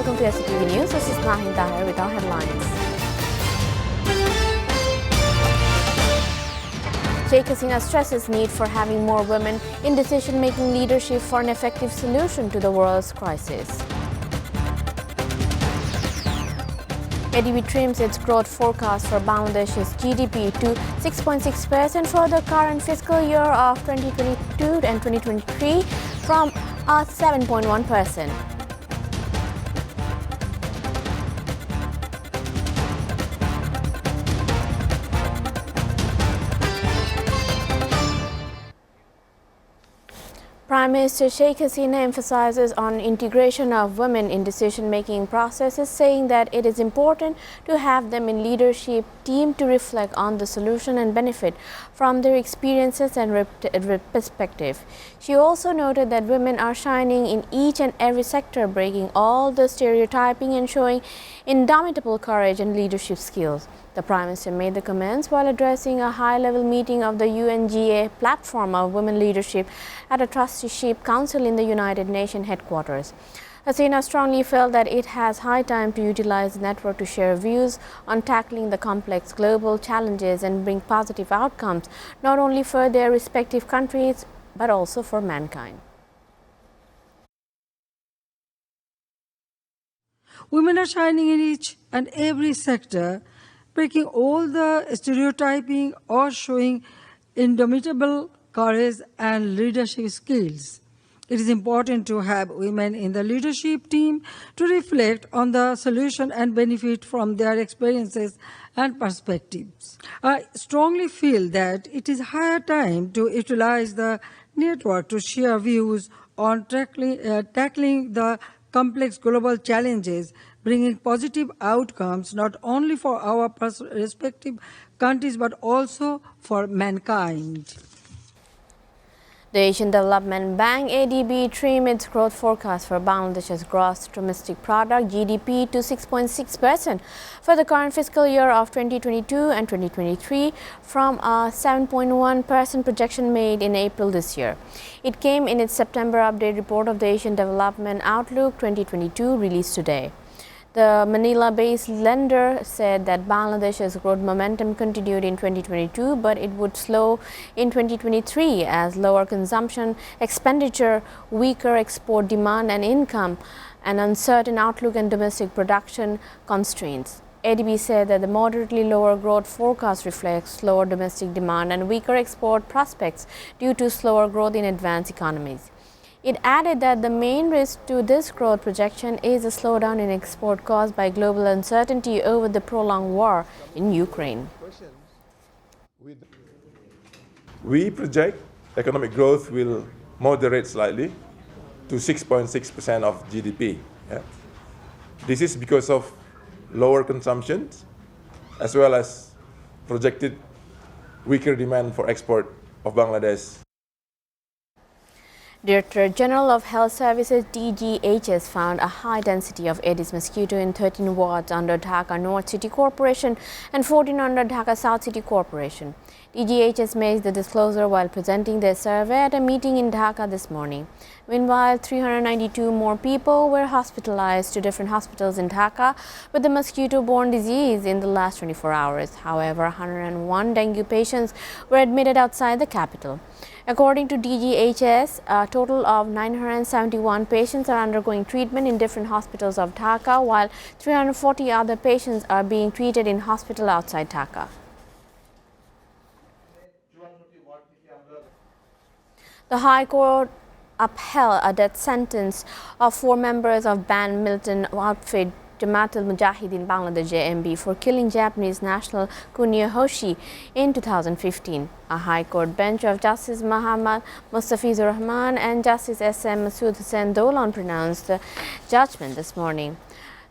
welcome to SATV News. This is Nahin Tahir with our headlines. Sheikh Hasina stresses need for having more women in decision-making leadership for an effective solution to the world's crisis. SATV trims its growth forecast for Bangladesh's GDP to 6.6% for the current fiscal year of 2022 and 2023 from 7.1%. Prime Minister Sheikh Hasina emphasizes on integration of women in decision-making processes, saying that it is important to have them in leadership team to reflect on the solution and benefit from their experiences and perspective. She also noted that women are shining in each and every sector, breaking all the stereotyping and showing indomitable courage and leadership skills. The Prime Minister made the comments while addressing a high-level meeting of the UNGA platform of women leadership at a trusteeship council in the United Nations headquarters. Hasina strongly felt that it has high time to utilize the network to share views on tackling the complex global challenges and bring positive outcomes, not only for their respective countries, but also for mankind. Women are shining in each and every sector, breaking all the stereotyping or showing indomitable courage and leadership skills. It is important to have women in the leadership team to reflect on the solution and benefit from their experiences and perspectives. I strongly feel that it is higher time to utilize the network to share views on tackling the complex global challenges, bringing positive outcomes not only for our respective countries but also for mankind. The Asian Development Bank ADB trimmed its growth forecast for Bangladesh's gross domestic product GDP to 6.6% for the current fiscal year of 2022 and 2023 from a 7.1% projection made in April this year. It came in its September update report of the Asian Development Outlook 2022 released today. The Manila-based lender said that Bangladesh's growth momentum continued in 2022, but it would slow in 2023 as lower consumption, expenditure, weaker export demand and income, and uncertain outlook and domestic production constraints. ADB said that the moderately lower growth forecast reflects slower domestic demand and weaker export prospects due to slower growth in advanced economies. It added that the main risk to this growth projection is a slowdown in export caused by global uncertainty over the prolonged war in Ukraine. We project economic growth will moderate slightly to 6.6% of GDP. Yeah. This is because of lower consumption as well as projected weaker demand for export of Bangladesh. Director General of Health Services DGHS found a high density of Aedes mosquito in 13 wards under Dhaka North City Corporation and 14 under Dhaka South City Corporation. DGHS made the disclosure while presenting their survey at a meeting in Dhaka this morning. Meanwhile, 392 more people were hospitalized to different hospitals in Dhaka with the mosquito-borne disease in the last 24 hours. However, 101 dengue patients were admitted outside the capital. According to DGHS, a total of 971 patients are undergoing treatment in different hospitals of Dhaka, while 340 other patients are being treated in hospital outside Dhaka. The High Court upheld a death sentence of 4 members of banned militant outfit Jamaat al-Mujahideen Bangladesh JMB for killing Japanese national Kunio Hoshi in 2015. A High Court bench of Justice Muhammad Mustafizur Rahman and Justice S.M. Masood Hussain Dolan pronounced the judgment this morning.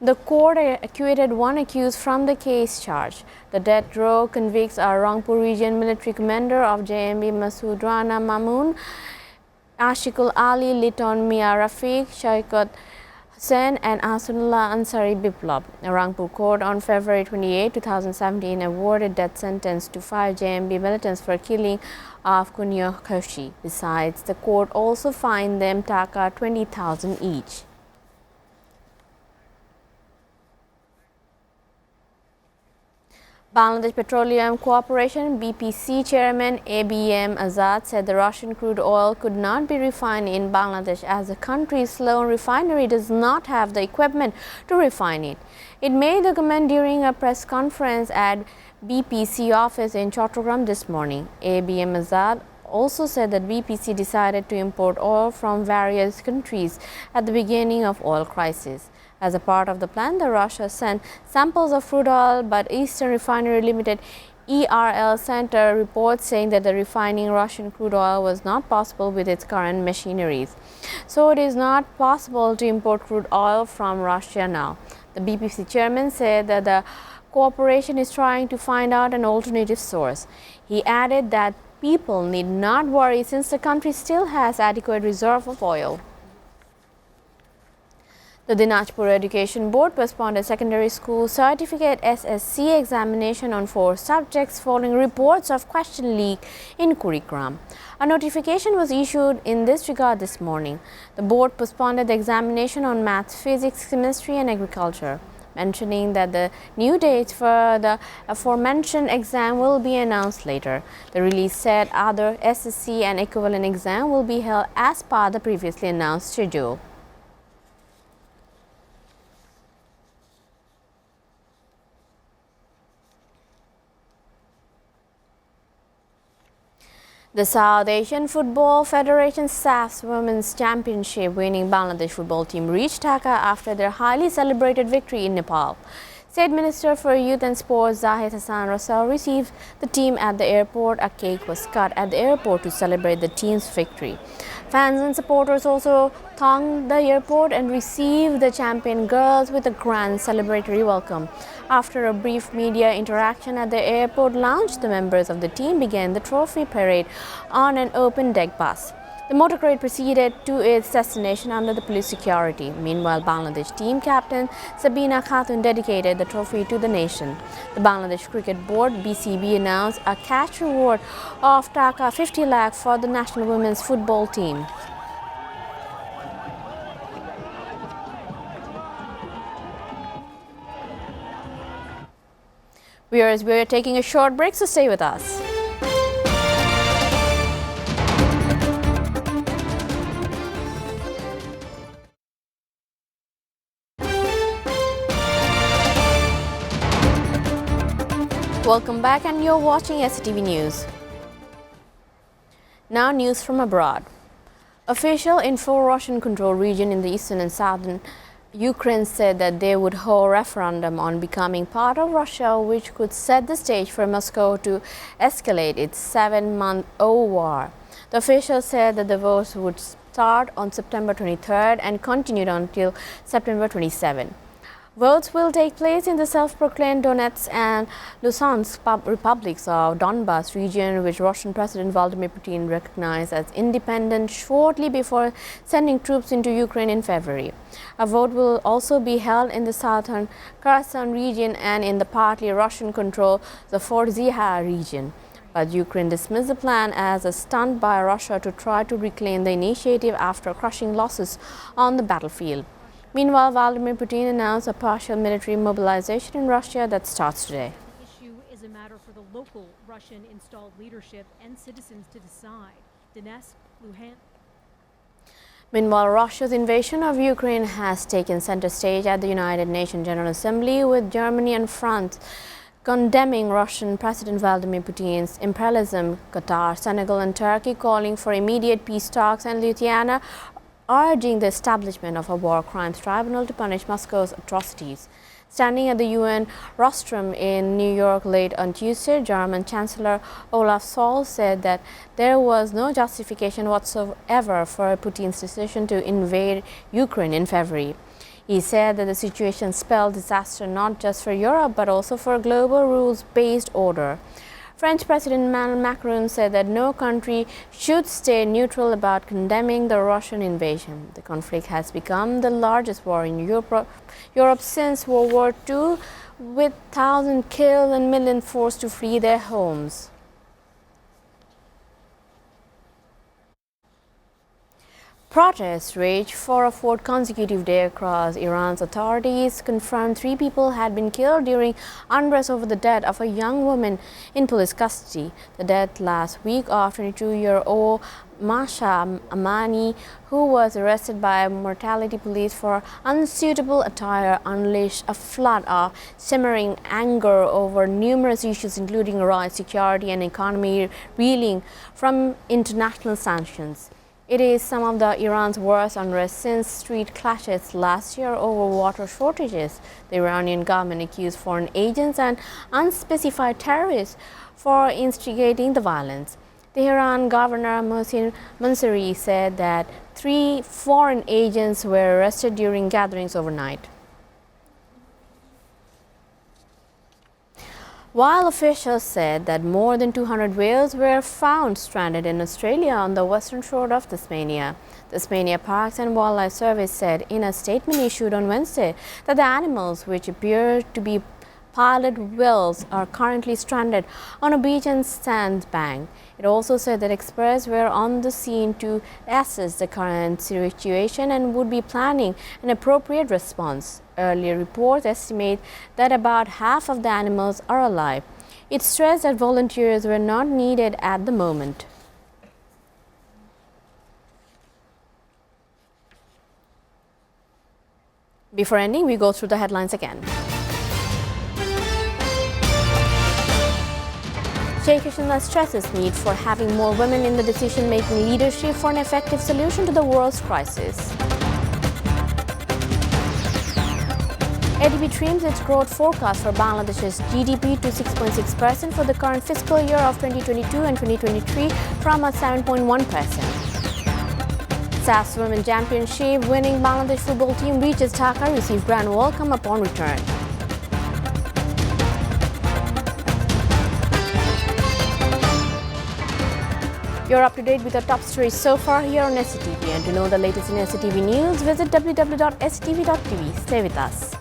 The court acquitted 1 accused from the case charge. The death row convicts are Rangpur Region Military Commander of JMB Masood Rana Mamoon, Ashikul Ali, Liton Mia Rafiq, Shaikat Hussain and Asunullah Ansari Biplab. A Rangpur court on February 28, 2017 awarded death sentence to 5 JMB militants for killing of Kunio Hoshi. Besides, the court also fined them Taka 20,000 each. Bangladesh Petroleum Corporation (BPC) chairman ABM Azad said the Russian crude oil could not be refined in Bangladesh as the country's lone refinery does not have the equipment to refine it. It made the comment during a press conference at BPC office in Chattogram this morning. ABM Azad also said that BPC decided to import oil from various countries at the beginning of oil crisis. As a part of the plan, Russia sent samples of crude oil, but Eastern Refinery Limited ERL Center reports saying that the refining Russian crude oil was not possible with its current machineries. So it is not possible to import crude oil from Russia now. The BPC chairman said that the corporation is trying to find out an alternative source. He added that people need not worry since the country still has adequate reserve of oil. The Dinajpur Education Board postponed a secondary school certificate SSC examination on 4 subjects following reports of question leak in Kurigram. A notification was issued in this regard this morning. The board postponed the examination on maths, physics, chemistry and agriculture, mentioning that the new dates for the aforementioned exam will be announced later. The release said other SSC and equivalent exam will be held as per the previously announced schedule. The South Asian Football Federation SAF's Women's Championship winning Bangladesh football team reached Dhaka after their highly celebrated victory in Nepal. State Minister for Youth and Sports Zahid Hassan Rasul received the team at the airport. A cake was cut at the airport to celebrate the team's victory. Fans and supporters also thronged the airport and received the champion girls with a grand celebratory welcome. After a brief media interaction at the airport lounge, the members of the team began the trophy parade on an open deck bus. The motor parade proceeded to its destination under the police security. Meanwhile, Bangladesh team captain Sabina Khatun dedicated the trophy to the nation. The Bangladesh Cricket Board (BCB) announced a cash reward of Taka 50 lakh for the national women's football team. We are taking a short break, so stay with us. Welcome back, and you're watching SATV News. Now news from abroad. Official in 4 Russian controlled regions in the eastern and southern Ukraine said that they would hold a referendum on becoming part of Russia, which could set the stage for Moscow to escalate its 7-month-old war. The officials said that the votes would start on September 23rd and continued until September 27. Votes will take place in the self-proclaimed Donetsk and Luhansk republics of Donbas region, which Russian President Vladimir Putin recognized as independent shortly before sending troops into Ukraine in February. A vote will also be held in the southern Kherson region and in the partly Russian-controlled Zaporizhzhia region. But Ukraine dismissed the plan as a stunt by Russia to try to reclaim the initiative after crushing losses on the battlefield. Meanwhile, Vladimir Putin announced a partial military mobilization in Russia that starts today. The issue is a matter for the local Russian installed leadership and citizens to decide. Donetsk, Luhansk. Meanwhile, Russia's invasion of Ukraine has taken center stage at the United Nations General Assembly, with Germany and France condemning Russian President Vladimir Putin's imperialism, Qatar, Senegal and Turkey calling for immediate peace talks, and Lithuania urging the establishment of a war crimes tribunal to punish Moscow's atrocities. Standing at the UN rostrum in New York late on Tuesday, German Chancellor Olaf Scholz said that there was no justification whatsoever for Putin's decision to invade Ukraine in February. He said that the situation spelled disaster not just for Europe but also for a global rules-based order. French President Emmanuel Macron said that no country should stay neutral about condemning the Russian invasion. The conflict has become the largest war in Europe since World War II, with thousands killed and millions forced to flee their homes. Protests raged for a fourth consecutive day across Iran's. Authorities confirmed 3 people had been killed during unrest over the death of a young woman in police custody. The death last week of 22-year-old Masha Amani, who was arrested by mortality police for unsuitable attire, unleashed a flood of simmering anger over numerous issues including rights, security and economy reeling from international sanctions. It is some of Iran's worst unrest since street clashes last year over water shortages. The Iranian government accused foreign agents and unspecified terrorists for instigating the violence. Tehran Governor Mohsin Mansouri said that 3 foreign agents were arrested during gatherings overnight. While officials said that more than 200 whales were found stranded in Australia on the western shore of Tasmania. Tasmania Parks and Wildlife Service said in a statement issued on Wednesday that the animals, which appear to be pilot whales, are currently stranded on a beach and sandbank. It also said that experts were on the scene to assess the current situation and would be planning an appropriate response. Earlier reports estimate that about half of the animals are alive. It stressed that volunteers were not needed at the moment. Before ending, we go through the headlines again. Sheikh Hasina stresses need for having more women in the decision-making leadership for an effective solution to the world's crisis. ADB trims its growth forecast for Bangladesh's GDP to 6.6% for the current fiscal year of 2022 and 2023 from a 7.1%. SATV Women's Championship winning Bangladesh football team reaches Dhaka, receives grand welcome upon return. You're up to date with the top stories so far here on SATV, and to know the latest in SATV news, visit www.satv.tv. Stay with us.